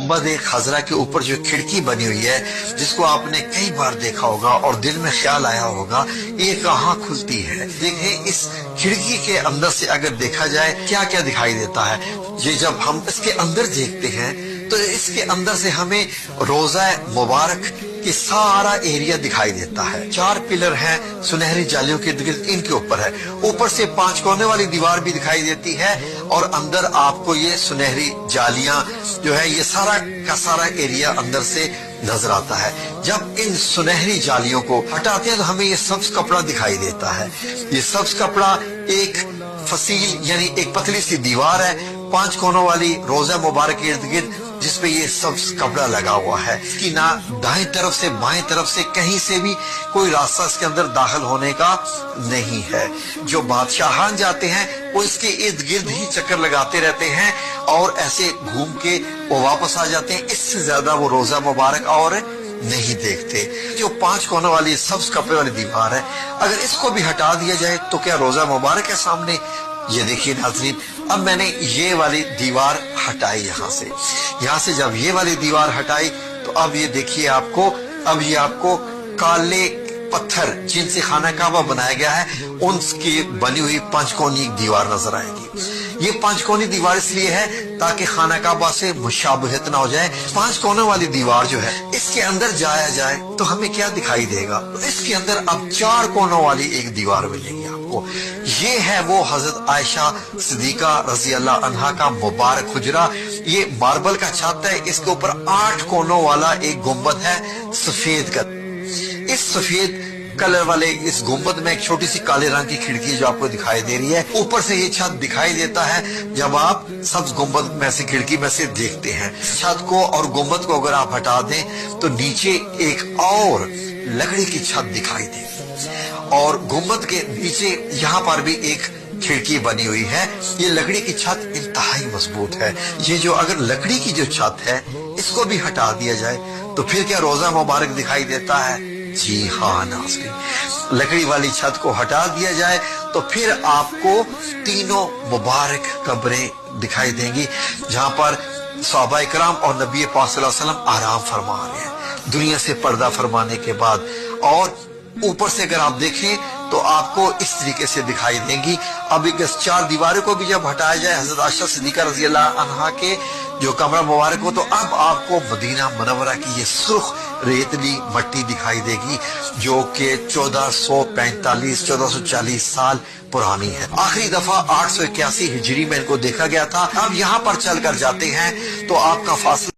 गुंबद खजरा के ऊपर जो खिड़की बनी हुई है, जिसको आपने कई बार देखा होगा और दिल में ख्याल आया होगा ये कहाँ खुलती है। देखें इस खिड़की के अंदर से अगर देखा जाए क्या क्या दिखाई देता है। ये जब हम इसके अंदर देखते हैं तो इसके अंदर से हमें रोजा मुबारक कि सारा एरिया दिखाई देता है। 4 पिलर हैं सुनहरी जालियों के गिर्द, इनके ऊपर है। ऊपर से 5 कोने वाली दीवार भी दिखाई देती है और अंदर आपको ये सुनहरी जालियां जो है ये सारा का सारा एरिया अंदर से नजर आता है। जब इन सुनहरी जालियों को हटाते हैं तो हमें ये सब्ज कपड़ा दिखाई देता है। ये सब्ज कपड़ा एक फसील यानी एक पतली सी दीवार है 5 कोनों वाली रोजा मुबारक के इर्द गिर्द, जिसपे ये सब्ज कपड़ा लगा हुआ है। इसकी ना दाएं तरफ से बाएं तरफ से कहीं से भी कोई रास्ता इसके अंदर दाखिल होने का नहीं है। जो बादशाहान जाते हैं वो इसके इर्द गिर्द ही चक्कर लगाते रहते हैं और ऐसे घूम के वो वापस आ जाते हैं। इससे ज्यादा वो रोजा मुबारक और नहीं देखते। जो 5 कोनों वाली सब्ज कपड़े वाली दीवार है, अगर इसको भी हटा दिया जाए तो क्या रोजा मुबारक है सामने। ये देखिए नाज़रीन, अब मैंने ये वाली दीवार हटाई यहाँ से जब ये वाली दीवार हटाई तो अब ये देखिए अब ये आपको काले पत्थर जिनसे खाना काबा बनाया गया है उनकी बनी हुई 5 कोनी दीवार नजर आएगी। ये 5 कोनी दीवार इसलिए है ताकि खाना काबा से मुशाबहत ना हो जाए। 5 कोनों वाली दीवार जो है इसके अंदर जाया जाए तो हमें क्या दिखाई देगा, तो इसके अंदर अब 4 कोनों वाली एक दीवार मिलेगी आपको। ये है वो हजरत आयशा सिद्दीका रजी अल्लाह अन्हा का मुबारक हुजरा। ये मार्बल का छत है, इसके ऊपर 8 कोनों वाला एक गुंबद है सफेद का। इस सफेद कलर वाले इस गुंबद में एक छोटी सी काले रंग की खिड़की जो आपको दिखाई दे रही है। ऊपर से ये छत दिखाई देता है जब आप सब्ज गुंबद में से खिड़की में से देखते हैं। छत को और गुंबद को अगर आप हटा दें तो नीचे एक और लकड़ी की छत दिखाई देगी और गुंबद के नीचे यहाँ पर भी एक खिड़की बनी हुई है। ये लकड़ी की छत इंतहाई मजबूत है। ये जो अगर लकड़ी की जो छत है इसको भी हटा दिया जाए तो फिर क्या रोजा मुबारक दिखाई देता है। जी हाँ नाज़रीन, लकड़ी वाली छत को हटा दिया जाए तो फिर आपको तीनों मुबारक कब्रें दिखाई देंगी जहां पर सहाबा इकराम और नबी पाक सल्लल्लाहु अलैहि वसल्लम आराम फरमा रहे हैं दुनिया से पर्दा फरमाने के बाद। और ऊपर से अगर आप देखें तो आपको इस तरीके से दिखाई देंगी। अब एक 4 दीवारों को भी जब हटाया जाए हजरत आयशा सिद्दीका रज़ी अल्लाह अन्हा के जो कमरा मुबारक हो तो अब आपको मदीना मुनव्वरा की ये सुर्ख रेतली मट्टी दिखाई देगी जो कि 1440 साल पुरानी है। आखिरी दफा 881 हिजरी में इनको देखा गया था। अब यहाँ पर चल कर जाते हैं तो आपका फासला